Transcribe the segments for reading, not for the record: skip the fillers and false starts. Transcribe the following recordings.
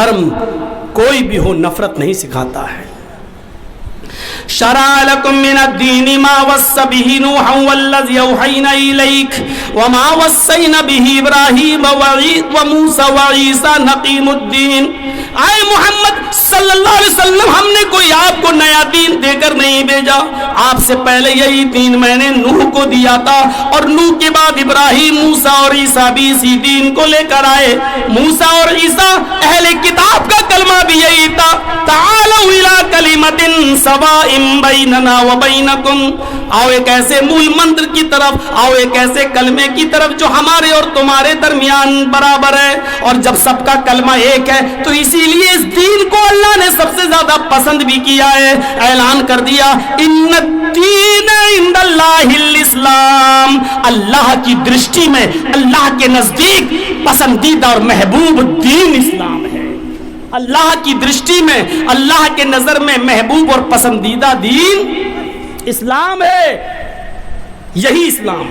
دھرم کوئی بھی ہو نفرت نہیں سکھاتا ہے. شرع لكم من الدين ما وصى به نوحا والذي أوحينا إليك وما وصينا به إبراهيم وموسى وعيسى نقيم الدين. آئے محمد صلی اللہ علیہ وسلم، ہم نے کوئی آپ کو نیا دین دے کر نہیں بھیجا. آپ سے پہلے یہی دین میں نے نوح کو دیا تھا، اور نوح کے بعد ابراہیم، موسیٰ اور عیسیٰ بھی اسی دین کو لے کر آئے. موسیٰ اور عیسیٰ اہل کتاب کا کلمہ بھی یہی تھا. تعالوا إلى كلمة سواء بیننا و بینکم، آؤ ایک ایسے مول منتر کی طرف، آؤ ایک ایسے کلمے کی طرف جو ہمارے اور تمہارے درمیان برابر ہے. اور جب سب کا کلمہ ایک ہے تو اسی لیے اس دین کو اللہ نے سب سے زیادہ پسند بھی کیا ہے. اعلان کر دیا ان الدین عند اللہ الاسلام، اللہ کی درشٹی میں، اللہ کے نزدیک پسندیدہ اور محبوب دین اسلام ہے. اللہ کی درشٹی میں، اللہ کے نظر میں محبوب اور پسندیدہ دین اسلام ہے. یہی اسلام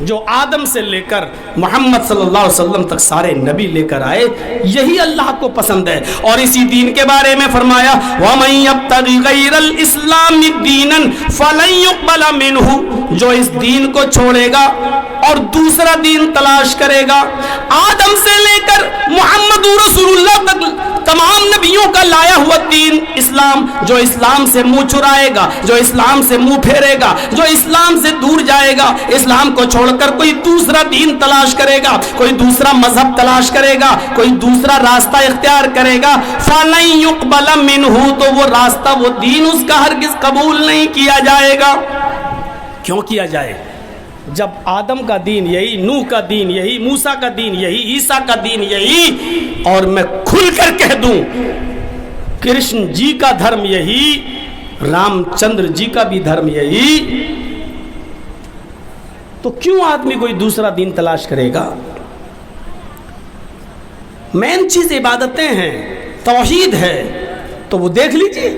جو آدم سے لے کر محمد صلی اللہ علیہ وسلم تک سارے نبی لے کر آئے، یہی اللہ کو پسند ہے. اور اسی دین کے بارے میں فرمایا وَمَن يَبْتَغِ غَيْرَ الْإِسْلَامِ دِينًا فَلَن يُقْبَلَ مِنْهُ، جو اس دین کو چھوڑے گا اور دوسرا دین تلاش کرے گا، آدم سے لے کر محمد رسول اللہ تک تمام نبیوں کا لایا ہوا دین اسلام، جو اسلام سے منہ چرائے گا، جو اسلام سے منہ پھیرے گا، جو اسلام سے دور جائے گا، اسلام کو چھوڑ کر کوئی دوسرا دین تلاش کرے گا، کوئی دوسرا مذہب تلاش کرے گا، کوئی دوسرا راستہ اختیار کرے گا، فَلَن يُقْبَلَ مِنْهُ، تو وہ راستہ، وہ دین اس کا ہرگز قبول نہیں کیا جائے گا. کیوں کیا جائے؟ جب آدم کا دین یہی، نوح کا دین یہی، موسیٰ کا دین یہی، عیسیٰ کا دین یہی، اور میں کھل کر کہہ دوں کرشن جی کا دھرم یہی، رام چندر جی کا بھی دھرم یہی، تو کیوں آدمی کوئی دوسرا دین تلاش کرے گا؟ مین چیز عبادتیں ہیں، توحید ہے. تو وہ دیکھ لیجئے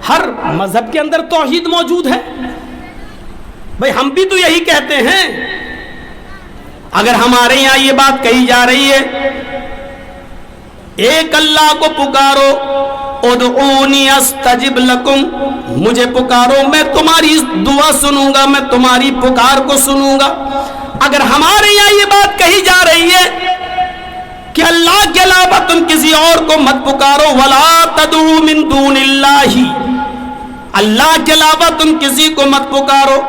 ہر مذہب کے اندر توحید موجود ہے. بھئی ہم بھی تو یہی کہتے ہیں. اگر ہمارے یہاں یہ بات کہی جا رہی ہے ایک اللہ کو پکارو، ادعونی استجب لکم، مجھے پکارو میں تمہاری دعا سنوں گا، میں تمہاری پکار کو سنوں گا. اگر ہمارے یہاں یہ بات کہی جا رہی ہے کہ اللہ کے علاوہ تم کسی اور کو مت پکارو، ولا تدعوا من دون اللہ، اللہ کے علاوہ تم کسی کو مت پکارو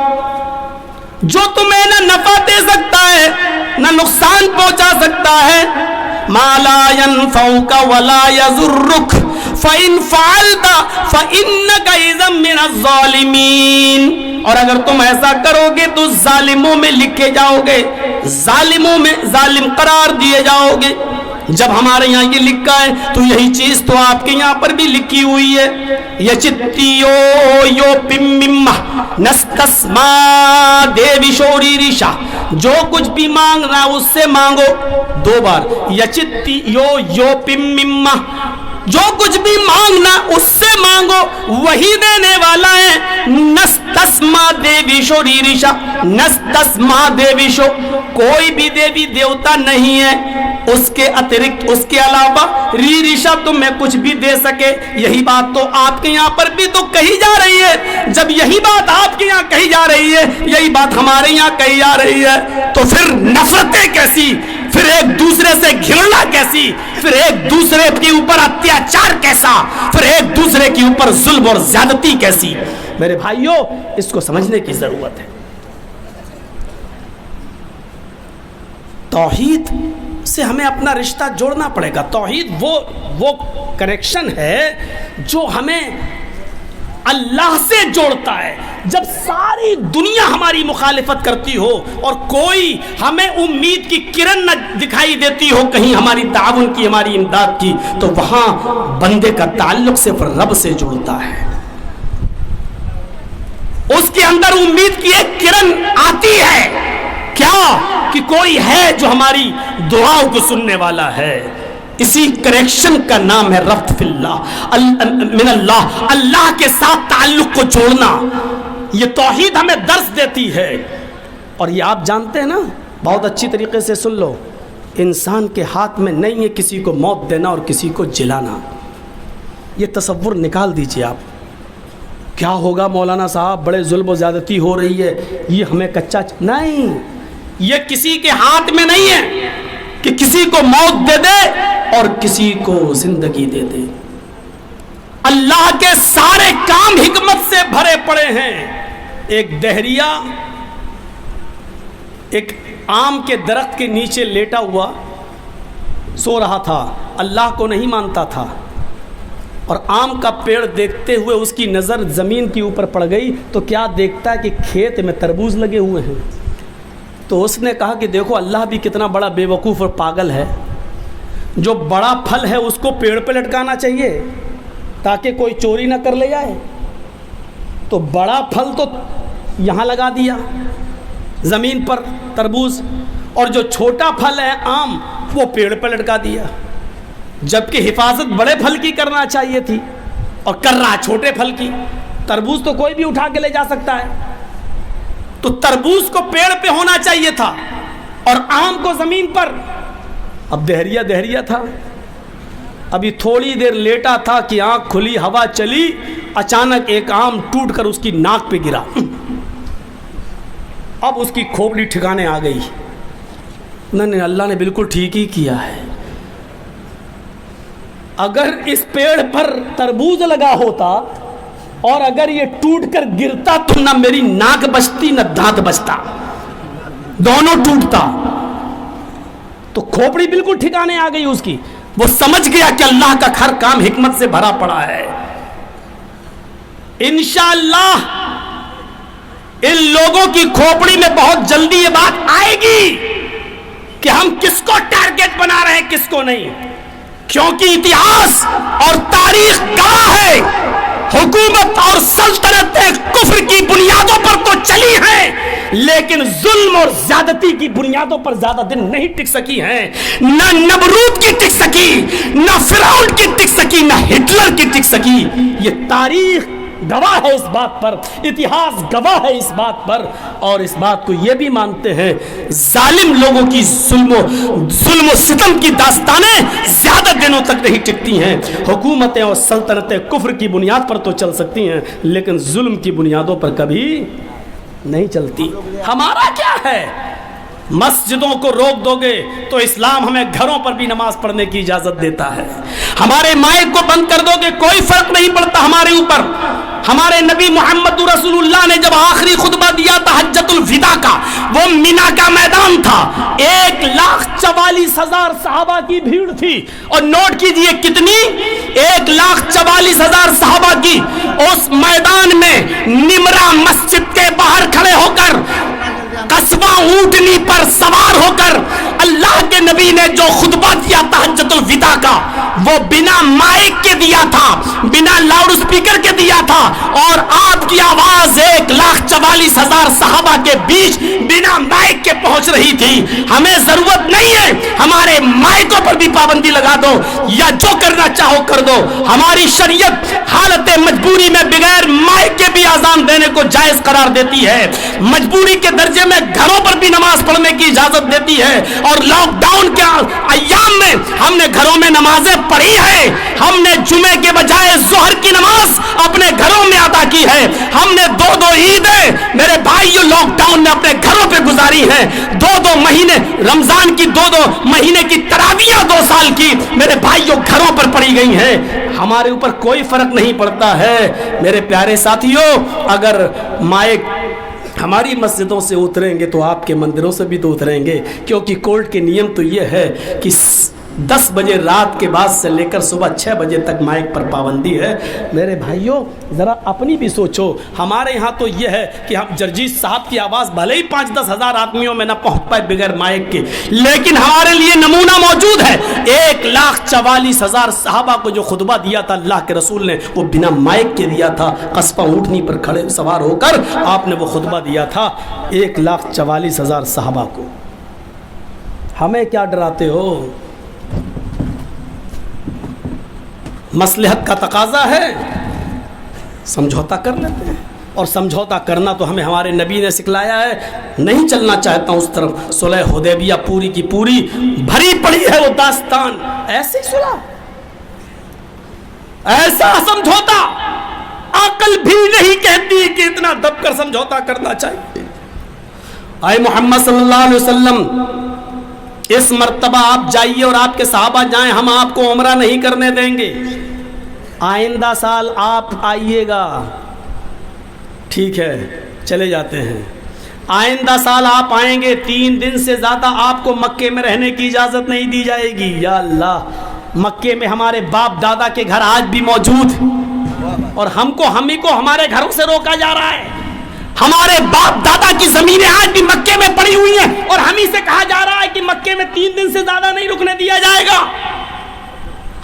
جو تمہیں نہ نفع دے سکتا ہے نہ نقصان پہنچا سکتا ہے. ما لا ينفعك ولا يضرك فإن فعلت فإنك إذا من الظالمين. اور اگر تم ایسا کرو گے تو ظالموں میں لکھے جاؤ گے، ظالموں میں ظالم قرار دیے جاؤ گے. جب ہمارے یہاں یہ لکھا ہے تو یہی چیز تو آپ کے یہاں پر بھی لکھی ہوئی ہے. یچتیو یو پمما نستسما دیوی شوری ریشا، جو کچھ بھی مانگنا اس سے مانگو. 2 بار یچتیو یو پمما، جو کچھ بھی مانگنا اس سے مانگو، وہی دینے والا ہے. نستسما دیوی شو ریریشا، نستسما دیوی شو، کوئی بھی دیوی دیوتا نہیں ہے اس کے اترکت، اس کے علاوہ ریریشا تمہیں کچھ بھی دے سکے. یہی بات تو آپ کے یہاں پر بھی تو کہی جا رہی ہے. جب یہی بات آپ کے یہاں کہی جا رہی ہے، یہی بات ہمارے یہاں کہی جا رہی ہے، تو پھر نفرتیں کیسی، پھر ایک دوسرے سے گھرنا کیسی، پھر ایک دوسرے کے اوپر اتیاچار کیسا، پھر ایک دوسرے کے اوپر ظلم اور زیادتی کیسی. میرے بھائیوں، اس کو سمجھنے کی ضرورت ہے. توحید سے ہمیں اپنا رشتہ جوڑنا پڑے گا. توحید وہ کنیکشن ہے جو ہمیں اللہ سے جوڑتا ہے. جب ساری دنیا ہماری مخالفت کرتی ہو اور کوئی ہمیں امید کی کرن نہ دکھائی دیتی ہو کہیں ہماری تعاون کی، ہماری امداد کی، تو وہاں بندے کا تعلق صرف رب سے جڑتا ہے. اس کے اندر امید کی ایک کرن آتی ہے، کیا کہ کوئی ہے جو ہماری دعاؤں کو سننے والا ہے. اسی کریکشن کا نام ہے ربط فی اللہ، من اللہ، اللہ کے ساتھ تعلق کو جوڑنا. یہ توحید ہمیں درس دیتی ہے. اور یہ آپ جانتے ہیں نا، بہت اچھی طریقے سے سن لو، انسان کے ہاتھ میں نہیں ہے کسی کو موت دینا اور کسی کو جلانا. یہ تصور نکال دیجئے آپ. کیا ہوگا مولانا صاحب, بڑے ظلم و زیادتی ہو رہی ہے, یہ ہمیں کچا نہیں, یہ کسی کے ہاتھ میں نہیں ہے کہ کسی کو موت دے دے اور کسی کو زندگی دے دے. اللہ کے سارے کام حکمت سے بھرے پڑے ہیں. ایک دہریہ ایک آم کے درخت کے نیچے لیٹا ہوا سو رہا تھا, اللہ کو نہیں مانتا تھا, اور آم کا پیڑ دیکھتے ہوئے اس کی نظر زمین کے اوپر پڑ گئی تو کیا دیکھتا ہے کہ کھیت میں تربوز لگے ہوئے ہیں. تو اس نے کہا کہ دیکھو اللہ بھی کتنا بڑا بے وقوف اور پاگل ہے, جو بڑا پھل ہے اس کو پیڑ پہ لٹکانا چاہیے تاکہ کوئی چوری نہ کر لے جائے, تو بڑا پھل تو یہاں لگا دیا زمین پر تربوز, اور جو چھوٹا پھل ہے آم وہ پیڑ پہ لٹکا دیا, جبکہ حفاظت بڑے پھل کی کرنا چاہیے تھی اور کر رہا چھوٹے پھل کی. تربوز تو کوئی بھی اٹھا کے لے جا سکتا ہے, تو تربوز کو پیڑ پہ ہونا چاہیے تھا اور آم کو زمین پر. اب دہریہ تھا, ابھی تھوڑی دیر لیٹا تھا کہ آنکھ کھلی, ہوا چلی, اچانک ایک آم ٹوٹ کر اس کی ناک پہ گرا. اب اس کی کھوپڑی ٹھکانے آ گئی. نہیں, اللہ نے بالکل ٹھیک ہی کیا ہے. اگر اس پیڑ پر تربوز لگا ہوتا اور اگر یہ ٹوٹ کر گرتا تو نہ میری ناک بچتی نہ دانت بچتا, دونوں ٹوٹتا. تو کھوپڑی بالکل ٹھکانے آ گئی اس کی. وہ سمجھ گیا کہ اللہ کا ہر کام حکمت سے بھرا پڑا ہے. انشاءاللہ ان لوگوں کی کھوپڑی میں بہت جلدی یہ بات آئے گی کہ ہم کس کو ٹارگٹ بنا رہے ہیں کس کو نہیں, کیونکہ اتہاس اور تاریخ گواہ ہے حکومت اور سلطنتیں کفر کی بنیادوں پر تو چلی ہیں لیکن ظلم اور زیادتی کی بنیادوں پر زیادہ دن نہیں ٹک سکی ہیں. نہ نمرود کی ٹک سکی, نہ فرعون کی ٹک سکی, نہ ہٹلر کی ٹک سکی. یہ تاریخ گواہ ہے اس بات پر, اتہاس گواہ ہے اس بات پر, اور اس بات کو یہ بھی مانتے ہیں ظالم لوگوں کی ظلم و ستم کی داستانیں زیادہ دنوں تک نہیں ٹکتی ہیں. حکومتیں اور سلطنتیں کفر کی بنیاد پر تو چل سکتی ہیں لیکن ظلم کی بنیادوں پر کبھی نہیں چلتی. ہمارا کیا ہے, مسجدوں کو روک دو گے تو اسلام ہمیں گھروں پر بھی نماز پڑھنے کی اجازت دیتا ہے. ہمارے مائک کو بند کر دو گے کوئی فرق نہیں پڑتا ہمارے اوپر. ہمارے نبی محمد رسول اللہ نے جب آخری خطبہ دیا تھا حجۃ الوداع کا, وہ مینا کا میدان تھا, 1,44,000 صحابہ کی بھیڑ تھی, اور نوٹ کیجئے کتنی, 1,44,000 صحابہ کی. اس میدان میں نمرہ مسجد کے باہر کھڑے ہو کر قصبہ اونٹنی پر سوار ہو کر اللہ کے نبی نے جو خطبہ دیا تھا حجۃ الوداع کا, وہ بنا مائک کے دیا تھا, بنا لاؤڈ سپیکر کے دیا تھا, اور آپ کی آواز 1,44,000 صحابہ کے بیچ بنا مائک کے پہنچ رہی تھی. ہمیں ضرورت نہیں ہے ہمارے مائکوں پر بھی پابندی لگا دو یا جو کرنا چاہو کر دو. ہماری شریعت حالت مجبوری میں بغیر مائک کے بھی اذان دینے کو جائز قرار دیتی ہے. مجبوری کے درجے میں گھروں پر بھی نماز پڑھنے کی اجازت دیتی ہے, اور لاک ڈاؤن کے ایام میں ہم نے گھروں میں نمازیں پڑھی ہیں. ہم نے جمعے کے بجائے ظہر کی نماز اپنے گھروں میں ادا کی ہے. ہم نے 2 عیدیں میرے بھائیو لاک ڈاؤن میں اپنے گھروں پہ گزاری ہیں. 2 مہینے رمضان کی 2 مہینے کی تراویح 2 سال کی میرے بھائیو گھروں پر پڑھی گئی ہیں. ہمارے اوپر کوئی فرق نہیں پڑتا ہے. میرے پیارے ساتھیو, اگر مائک ہماری مسجدوں سے اتریں گے تو آپ کے مندروں سے بھی تو اتریں گے, کیونکہ کورٹ کے نیم تو یہ ہے کہ 10 بجے رات کے بعد سے لے کر صبح 6 بجے تک مائک پر پابندی ہے. میرے بھائیوں ذرا اپنی بھی سوچو. ہمارے یہاں تو یہ ہے کہ ہم جرجیت صاحب کی آواز بھلے ہی 5-10 ہزار آدمیوں میں نہ پہنچ پائے بغیر مائک کے, لیکن ہمارے لیے نمونہ موجود ہے. 1,44,000 صحابہ کو جو خطبہ دیا تھا اللہ کے رسول نے, وہ بنا مائک کے دیا تھا. قصبہ اونٹنی پر کھڑے سوار ہو کر آپ نے وہ خطبہ دیا تھا 1,44,000 صحابہ کو. ہمیں کیا ڈراتے ہو؟ مصلحت کا تقاضا ہے, سمجھوتا کر لیتے ہیں. اور سمجھوتا کرنا تو ہمیں ہمارے نبی نے سکھلایا ہے. نہیں چلنا چاہتا ہوں اس طرف. صلح حدیبیہ پوری کی پوری بھری پڑی ہے وہ داستان. ایسی صلح, ایسا سمجھوتا عقل بھی نہیں کہتی کہ اتنا دب کر سمجھوتا کرنا چاہیے. اے محمد صلی اللہ علیہ وسلم, اس مرتبہ آپ جائیے اور آپ کے صحابہ جائیں, ہم آپ کو عمرہ نہیں کرنے دیں گے. آئندہ سال آپ آئیے گا, ٹھیک ہے چلے جاتے ہیں. آئندہ سال آپ آئیں گے, 3 دن سے زیادہ آپ کو مکے میں رہنے کی اجازت نہیں دی جائے گی. یا اللہ, مکے میں ہمارے باپ دادا کے گھر آج بھی موجود اور ہم ہی کو ہمارے گھروں سے روکا جا رہا ہے. ہمارے باپ دادا کی زمینیں آج بھی مکے میں پڑی ہوئی ہیں اور ہم ہی سے کہا جا رہا ہے کہ مکے میں 3 دن سے زیادہ نہیں رکنے دیا جائے گا.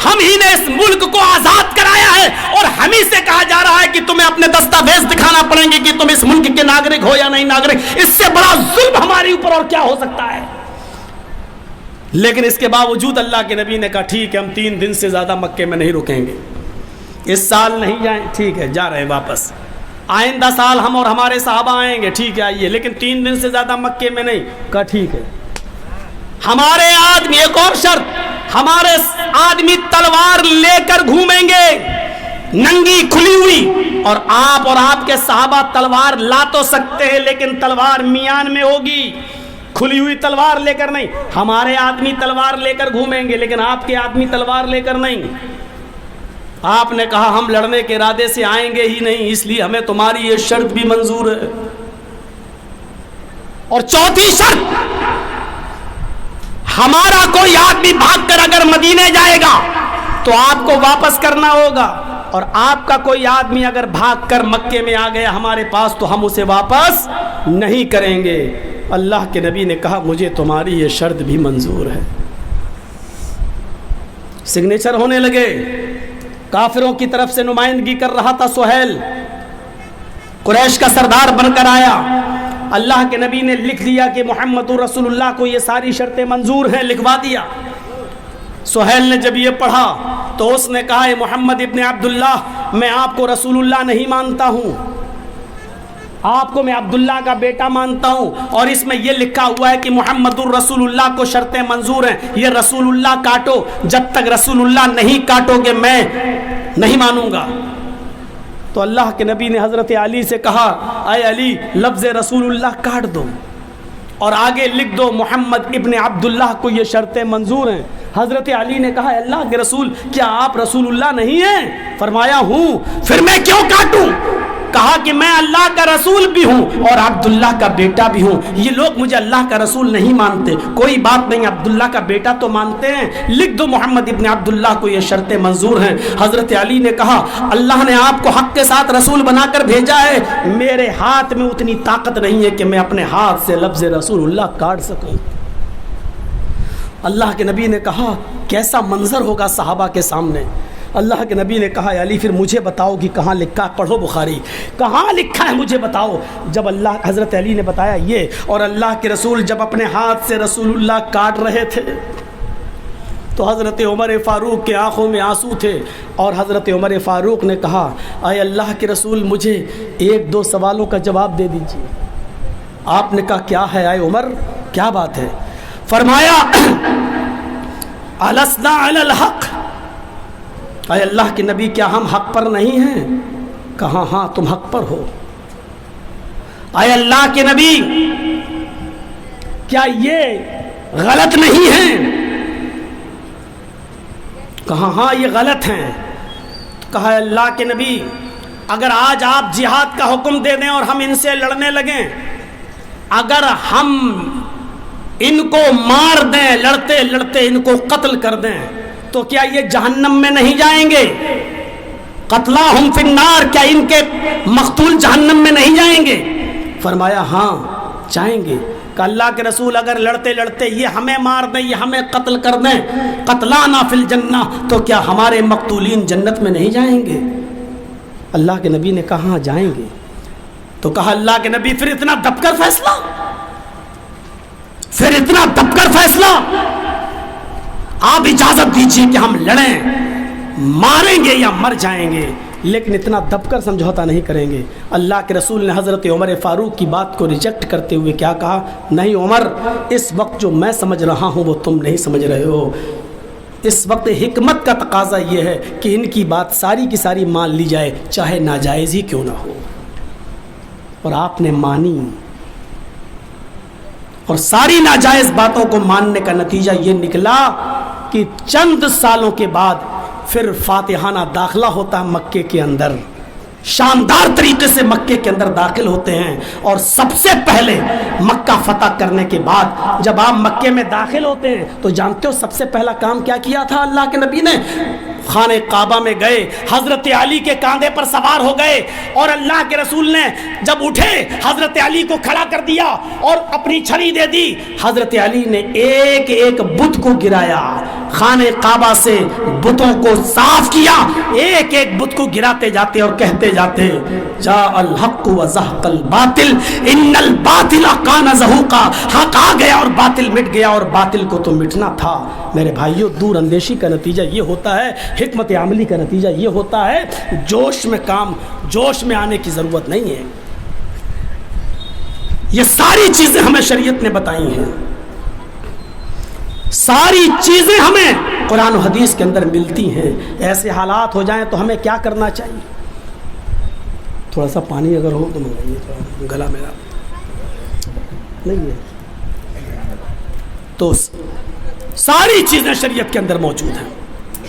ہم ہی نے اس ملک کو آزاد کرایا ہے اور ہم ہی سے کہا جا رہا ہے کہ تمہیں اپنے دستاویز دکھانا پڑیں گے کہ تم اس ملک کے ناگرک ہو یا نہیں ناگرک. اس سے بڑا ظلم ہمارے اوپر اور کیا ہو سکتا ہے؟ لیکن اس کے باوجود اللہ کے نبی نے کہا ٹھیک ہے, ہم 3 دن سے زیادہ مکے میں نہیں رکیں گے. اس سال نہیں جائیں, ٹھیک ہے جا رہے واپس. آئندہ سال ہم اور ہمارے صحابہ آئیں گے, ٹھیک ہے آئیے, لیکن 3 دن سے زیادہ مکے میں نہیں. کہا ٹھیک ہے. ہمارے آدمی, ایک اور شرط, ہمارے آدمی تلوار لے کر گھومیں گے ننگی کھلی ہوئی, اور آپ کے صحابہ تلوار لا تو سکتے ہیں لیکن تلوار میان میں ہوگی, کھلی ہوئی تلوار لے کر نہیں. ہمارے آدمی تلوار لے کر گھومیں گے لیکن آپ کے آدمی تلوار لے کر نہیں. آپ نے کہا ہم لڑنے کے ارادے سے آئیں گے ہی نہیں, اس لیے ہمیں تمہاری یہ شرط بھی منظور ہے. اور چوتھی شرط, ہمارا کوئی آدمی بھاگ کر اگر مدینے جائے گا تو آپ کو واپس کرنا ہوگا, اور آپ کا کوئی آدمی اگر بھاگ کر مکے میں آ گیا ہمارے پاس تو ہم اسے واپس نہیں کریں گے. اللہ کے نبی نے کہا مجھے تمہاری یہ شرط بھی منظور ہے. سگنیچر ہونے لگے. کافروں کی طرف سے نمائندگی کر رہا تھا سہیل, قریش کا سردار بن کر آیا. اللہ کے نبی نے لکھ دیا کہ محمد رسول اللہ کو یہ ساری شرطیں منظور ہیں, لکھوا دیا. سہیل نے جب یہ پڑھا تو اس نے کہا اے محمد ابن عبداللہ, میں آپ کو رسول اللہ نہیں مانتا ہوں, آپ کو میں عبداللہ کا بیٹا مانتا ہوں, اور اس میں یہ لکھا ہوا ہے کہ محمد الرسول اللہ کو شرطیں منظور ہیں, یہ رسول اللہ کاٹو, جب تک رسول اللہ نہیں کاٹو گے میں نہیں مانوں گا. تو اللہ کے نبی نے حضرت علی سے کہا اے علی, لفظ رسول اللہ کاٹ دو اور آگے لکھ دو محمد ابن عبداللہ کو یہ شرطیں منظور ہیں. حضرت علی نے کہا اللہ کے رسول, کیا آپ رسول اللہ نہیں ہیں؟ فرمایا ہوں. پھر میں کیوں کاٹوں؟ کہا کہ میں اللہ کا رسول بھی ہوں اور عبداللہ کا بیٹا بھی ہوں. یہ لوگ مجھے اللہ کا رسول نہیں مانتے, کوئی بات نہیں, عبداللہ کا بیٹا تو مانتے ہیں, لکھ دو محمد ابن عبداللہ کو یہ شرطیں منظور ہیں. حضرت علی نے کہا اللہ نے آپ کو حق کے ساتھ رسول بنا کر بھیجا ہے, میرے ہاتھ میں اتنی طاقت نہیں ہے کہ میں اپنے ہاتھ سے لفظ رسول اللہ کاٹ سکوں. اللہ کے نبی نے کہا کیسا منظر ہوگا صحابہ کے سامنے. اللہ کے نبی نے کہا علی پھر مجھے بتاؤ کہ کہاں لکھا, پڑھو بخاری, کہاں لکھا ہے مجھے بتاؤ. جب حضرت علی نے بتایا یہ, اور اللہ کے رسول جب اپنے ہاتھ سے رسول اللہ کاٹ رہے تھے تو حضرت عمر فاروق کے آنکھوں میں آنسو تھے, اور حضرت عمر فاروق نے کہا اے اللہ کے رسول مجھے 1-2 سوالوں کا جواب دے دیجیے. آپ نے کہا کیا ہے اے عمر, کیا بات ہے؟ فرمایا السنا علی الحق, اے اللہ کے نبی کیا ہم حق پر نہیں ہیں؟ کہا ہاں تم حق پر ہو. اے اللہ کے نبی کیا یہ غلط نہیں ہیں؟ کہا ہاں یہ غلط ہیں. کہا اے اللہ کے نبی اگر آج آپ جہاد کا حکم دے دیں اور ہم ان سے لڑنے لگیں, اگر ہم ان کو مار دیں, لڑتے لڑتے ان کو قتل کر دیں, تو کیا یہ جہنم میں نہیں جائیں گے؟ قتلاہم فی النار, کیا ان کے مقتول جہنم میں نہیں جائیں گے؟ فرمایا ہاں جائیں گے. کہ اللہ کے رسول اگر لڑتے لڑتے یہ ہمیں مار دیں, یہ ہمیں قتل کر دیں, قتلانا فی الجنہ, تو کیا ہمارے مقتولین جنت میں نہیں جائیں گے؟ اللہ کے نبی نے کہا ہاں جائیں گے. تو کہا اللہ کے نبی پھر اتنا دب کر فیصلہ, پھر اتنا دب کر فیصلہ, آپ اجازت دیجیے کہ ہم لڑیں, ماریں گے یا مر جائیں گے. لیکن اتنا دب کر سمجھوتا نہیں کریں گے۔ اللہ کے رسول نے حضرت عمر فاروق کی بات کو ریجیکٹ کرتے ہوئے کیا کہا؟ نہیں عمر، اس وقت جو میں سمجھ رہا ہوں وہ تم نہیں سمجھ رہے ہو۔ اس وقت حکمت کا تقاضا یہ ہے کہ ان کی بات ساری کی ساری مان لی جائے، چاہے ناجائز ہی کیوں نہ ہو۔ اور آپ نے مانی، اور ساری ناجائز باتوں کو ماننے کا نتیجہ یہ نکلا کہ چند سالوں کے بعد پھر فاتحانہ داخلہ ہوتا ہے مکے کے اندر، شاندار طریقے سے مکے کے اندر داخل ہوتے ہیں، اور سب سے پہلے مکہ فتح کرنے کے بعد جب آپ مکے میں داخل ہوتے ہیں تو جانتے ہو سب سے پہلا کام کیا کیا تھا اللہ کے نبی نے؟ خانہ کعبہ میں گئے، حضرت علی کے کاندھے پر سوار ہو گئے، اور اللہ کے رسول نے جب اٹھے حضرت علی کو کھڑا کر دیا اور اپنی چھری دے دی۔ حضرت علی نے ایک ایک بت کو گرایا، خانہ کعبہ سے بتوں کو صاف کیا، ایک ایک بت کو گراتے جاتے اور کہتے جاتے جاء الحق وزهق الباطل ان الباطل کان زہوقا، حق آ گیا اور باطل مٹ گیا، اور باطل کو تو مٹنا تھا۔ میرے بھائیوں، دور اندیشی کا نتیجہ یہ ہوتا ہے، حکمت عملی کا نتیجہ یہ ہوتا ہے، جوش میں آنے کی ضرورت نہیں ہے۔ یہ ساری چیزیں ہمیں شریعت نے بتائی ہیں، ساری چیزیں ہمیں قرآن و حدیث کے اندر ملتی ہیں۔ ایسے حالات ہو جائیں تو ہمیں کیا کرنا چاہیے؟ تھوڑا سا پانی اگر ہو تو منگائیے، تھوڑا گلا میرا نہیں ہے۔ تو ساری چیزیں شریعت کے اندر موجود ہیں۔